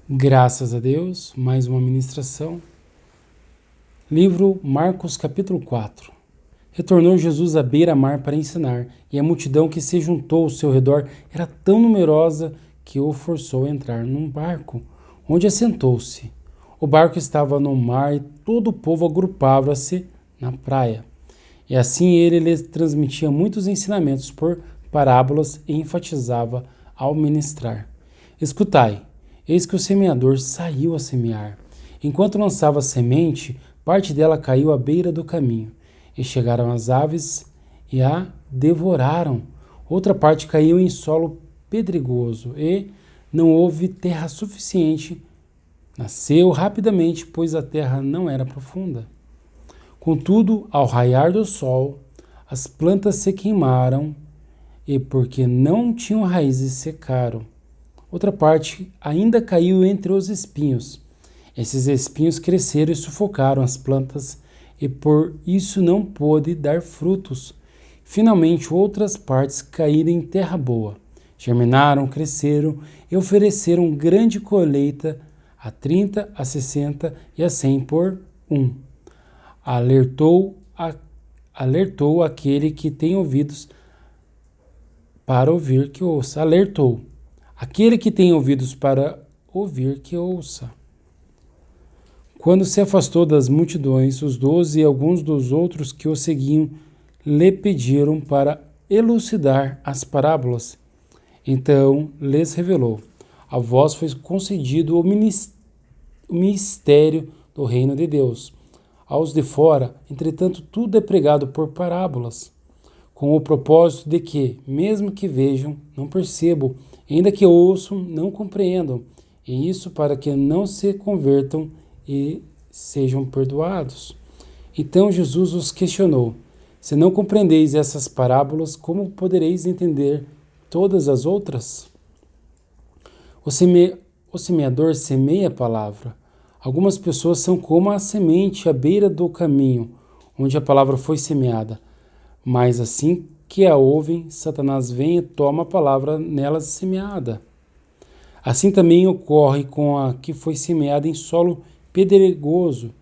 Graças a Deus, mais uma ministração. Livro Marcos capítulo 4. Retornou Jesus à beira-mar para ensinar, e a multidão que se juntou ao seu redor era tão numerosa que o forçou a entrar num barco, onde assentou-se. O barco estava no mar e todo o povo agrupava-se na praia. E assim ele lhes transmitia muitos ensinamentos por parábolas e enfatizava ao ministrar. Escutai, eis que o semeador saiu a semear. Enquanto lançava a semente, parte dela caiu à beira do caminho, e chegaram as aves e a devoraram. Outra parte caiu em solo pedregoso, e não houve terra suficiente. Nasceu rapidamente, pois a terra não era profunda. Contudo, ao raiar do sol, as plantas se queimaram e, porque não tinham raízes, secaram. Outra parte ainda caiu entre os espinhos. Esses espinhos cresceram e sufocaram as plantas, e por isso não pôde dar frutos. Finalmente, outras partes caíram em terra boa. Germinaram, cresceram e ofereceram grande colheita, a 30, a 60 e a 100 por um. Alertou aquele que tem ouvidos para ouvir, que ouça. Alertou aquele que tem ouvidos para ouvir, que ouça. Quando se afastou das multidões, os 12 e alguns dos outros que o seguiam lhe pediram para elucidar as parábolas. Então lhes revelou: a vós foi concedido o mistério do reino de Deus. Aos de fora, entretanto, tudo é pregado por parábolas, com o propósito de que, mesmo que vejam, não percebam, ainda que ouçam, não compreendam, e isso para que não se convertam e sejam perdoados. Então Jesus os questionou: se não compreendeis essas parábolas, como podereis entender todas as outras? O semeador semeia a palavra. Algumas pessoas são como a semente à beira do caminho, onde a palavra foi semeada. Mas assim que a ouvem, Satanás vem e toma a palavra nelas semeada. Assim também ocorre com a que foi semeada em solo pedregoso.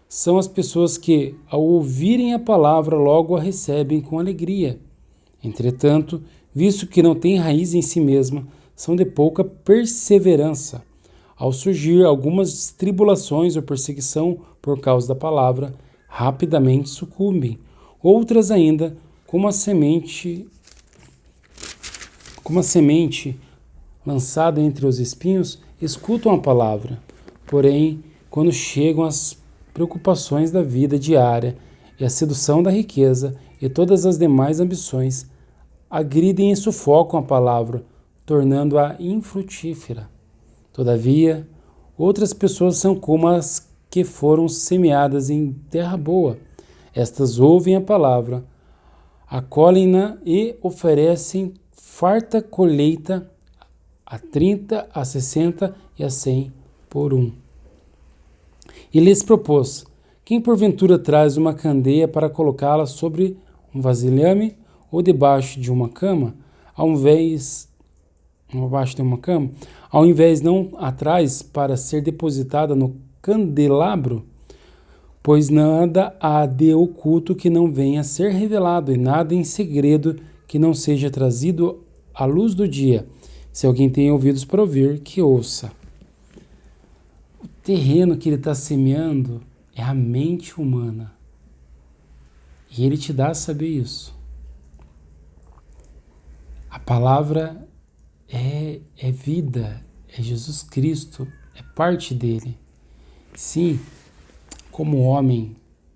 São as pessoas que, ao ouvirem a palavra, logo a recebem com alegria. Entretanto, visto que não tem raiz em si mesma, são de pouca perseverança. Ao surgir algumas tribulações ou perseguição por causa da palavra, rapidamente sucumbem. Outras ainda, como a semente lançada entre os espinhos, escutam a palavra. Porém, quando chegam as preocupações da vida diária e a sedução da riqueza e todas as demais ambições, agridem e sufocam a palavra, tornando-a infrutífera. Todavia, outras pessoas são como as que foram semeadas em terra boa. Estas ouvem a palavra, acolhem-na e oferecem farta colheita a 30, a 60 e a 100 por um. E lhes propôs: quem porventura traz uma candeia para colocá-la sobre um vasilhame ou debaixo de uma cama, ao invés não a traz para ser depositada no candelabro? Pois nada há de oculto que não venha a ser revelado, e nada em segredo que não seja trazido à luz do dia. Se alguém tem ouvidos para ouvir, que ouça. O terreno que ele está semeando é a mente humana. E ele te dá a saber isso. A palavra é vida, é Jesus Cristo, é parte dele. Sim, como homem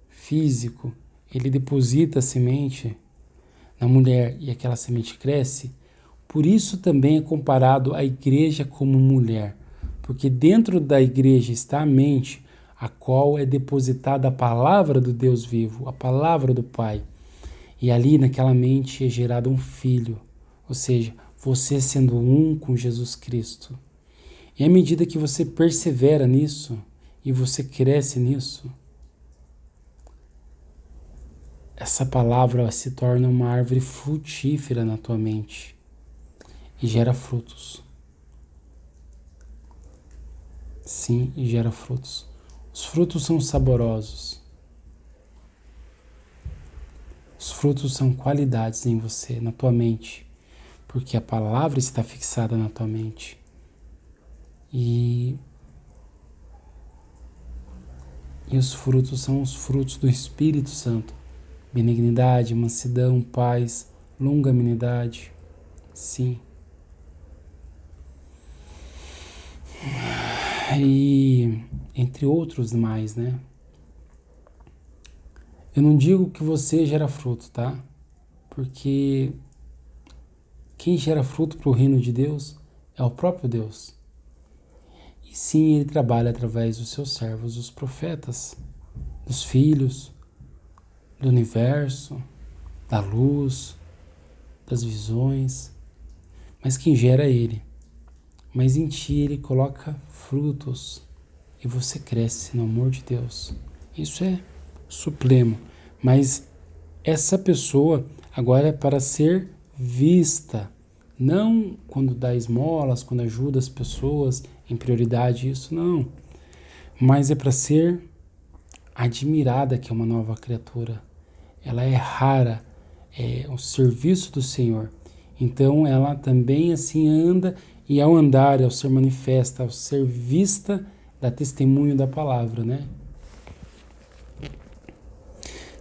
físico, ele deposita a semente na mulher e aquela semente cresce. Por isso também é comparado à igreja como mulher, porque dentro da igreja está a mente, a qual é depositada a palavra do Deus vivo, a palavra do Pai. E ali naquela mente é gerado um filho, ou seja, você sendo um com Jesus Cristo. E à medida que você persevera nisso e você cresce nisso, essa palavra se torna uma árvore frutífera na tua mente e gera frutos. Sim, e gera frutos. Os frutos são saborosos. Os frutos são qualidades em você, na tua mente, porque a palavra está fixada na tua mente. E os frutos são os frutos do Espírito Santo. Benignidade, mansidão, paz, longanimidade. Sim. E entre outros mais, né? Eu não digo que você gera fruto, tá? Porque quem gera fruto para o reino de Deus é o próprio Deus. E sim, ele trabalha através dos seus servos, os profetas, dos filhos, do universo, da luz, das visões. Mas quem gera é ele. Mas em ti ele coloca frutos e você cresce no amor de Deus. Isso é supremo. Mas essa pessoa agora é para ser vista. Não quando dá esmolas, quando ajuda as pessoas em prioridade, isso não. Mas é para ser admirada, que é uma nova criatura. Ela é rara, é o serviço do Senhor. Então ela também assim anda, e ao andar, ao ser manifesta, ao ser vista, dá testemunho da palavra, né?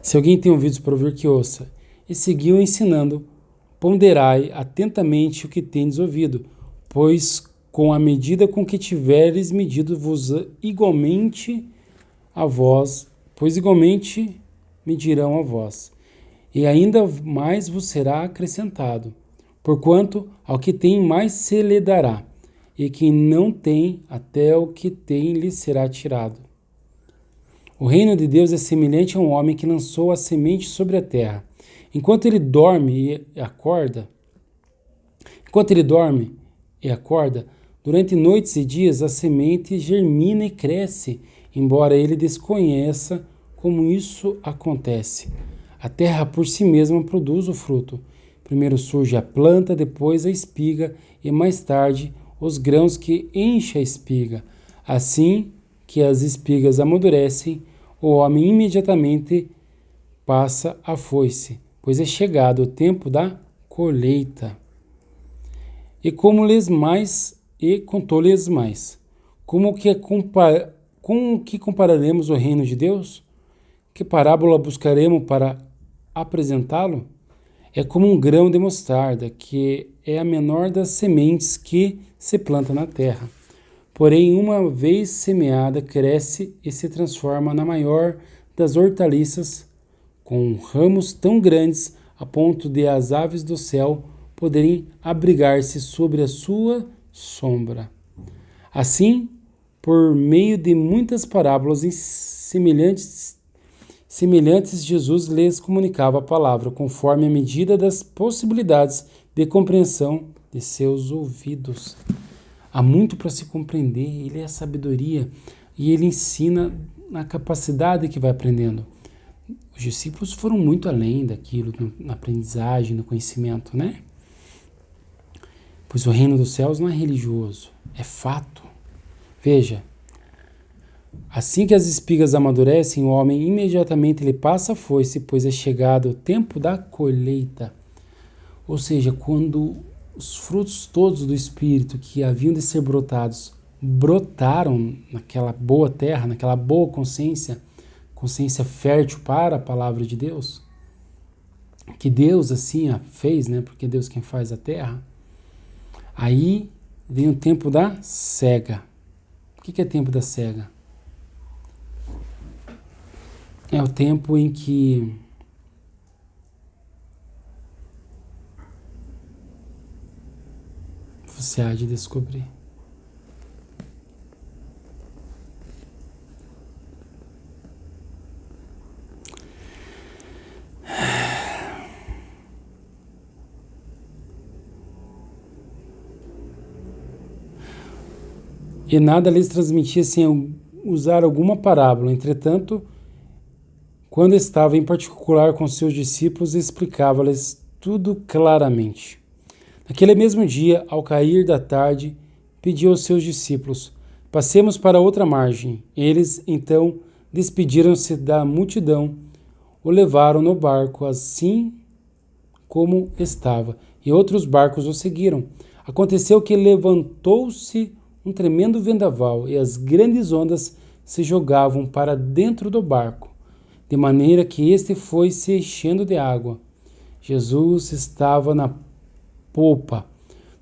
Se alguém tem ouvidos para ouvir, que ouça. E seguiu ensinando: ponderai atentamente o que tendes ouvido, pois com a medida com que tiveres medido vos igualmente a vós, pois igualmente medirão a vós, e ainda mais vos será acrescentado. Porquanto ao que tem mais se lhe dará, e quem não tem, até o que tem lhe será tirado. O reino de Deus é semelhante a um homem que lançou a semente sobre a terra. Enquanto ele dorme e acorda, durante noites e dias a semente germina e cresce, embora ele desconheça como isso acontece. A terra por si mesma produz o fruto. Primeiro surge a planta, depois a espiga e mais tarde os grãos que enchem a espiga. Assim que as espigas amadurecem, o homem imediatamente passa a foice, pois é chegado o tempo da colheita. E contou-lhes mais. Com o que compararemos o reino de Deus? Que parábola buscaremos para apresentá-lo? É como um grão de mostarda, que é a menor das sementes que se planta na terra. Porém, uma vez semeada, cresce e se transforma na maior das hortaliças, com ramos tão grandes a ponto de as aves do céu poderem abrigar-se sobre a sua sombra. Assim, por meio de muitas parábolas semelhantes, Jesus lhes comunicava a palavra, conforme a medida das possibilidades de compreensão de seus ouvidos. Há muito para se compreender, ele é a sabedoria e ele ensina na capacidade que vai aprendendo. Os discípulos foram muito além daquilo, na aprendizagem, no conhecimento, né? Pois o reino dos céus não é religioso, é fato. Veja, assim que as espigas amadurecem, o homem imediatamente lhe passa a foice, pois é chegado o tempo da colheita. Ou seja, quando os frutos todos do Espírito que haviam de ser brotados, brotaram naquela boa terra, naquela boa consciência fértil para a palavra de Deus, que Deus assim a fez, né? Porque é Deus quem faz a terra. Aí vem o tempo da cega. O que é tempo da cega? É o tempo em que você há de descobrir. E nada lhes transmitia sem usar alguma parábola. Entretanto, quando estava em particular com seus discípulos, explicava-lhes tudo claramente. Naquele mesmo dia, ao cair da tarde, pediu aos seus discípulos: Passemos para outra margem. Eles, então, despediram-se da multidão, o levaram no barco assim como estava, e outros barcos o seguiram. Aconteceu que levantou-se um tremendo vendaval, e as grandes ondas se jogavam para dentro do barco, de maneira que este foi se enchendo de água. Jesus estava na popa,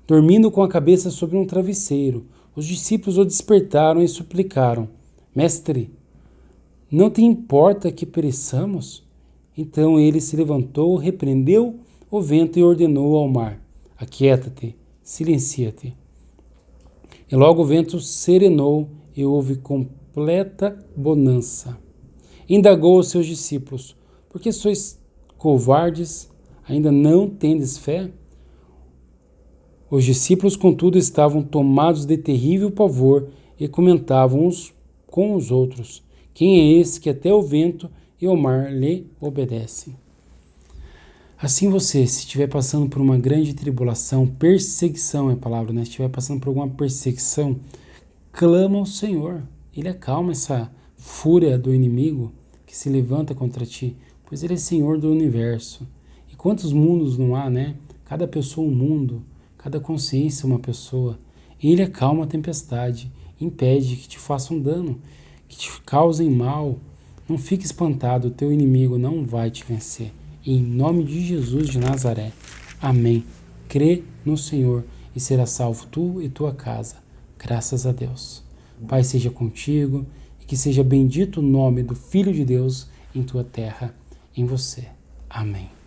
dormindo com a cabeça sobre um travesseiro. Os discípulos o despertaram e suplicaram: Mestre, não te importa que pereçamos? Então ele se levantou, repreendeu o vento e ordenou ao mar: Aquieta-te, silencia-te. E logo o vento serenou e houve completa bonança. Indagou os seus discípulos: Por que sois covardes? Ainda não tendes fé? Os discípulos, contudo, estavam tomados de terrível pavor e comentavam uns com os outros: Quem é esse que até o vento e o mar lhe obedecem? Assim você, se estiver passando por uma grande tribulação, perseguição é a palavra, né? Se estiver passando por alguma perseguição, clama ao Senhor. Ele acalma essa fúria do inimigo que se levanta contra ti, pois ele é Senhor do universo. E quantos mundos não há, né? Cada pessoa um mundo, cada consciência uma pessoa. Ele acalma a tempestade, impede que te façam dano, que te causem mal. Não fique espantado, o teu inimigo não vai te vencer. Em nome de Jesus de Nazaré. Amém. Crê no Senhor e será salvo tu e tua casa. Graças a Deus. Pai seja contigo e que seja bendito o nome do Filho de Deus em tua terra, em você. Amém.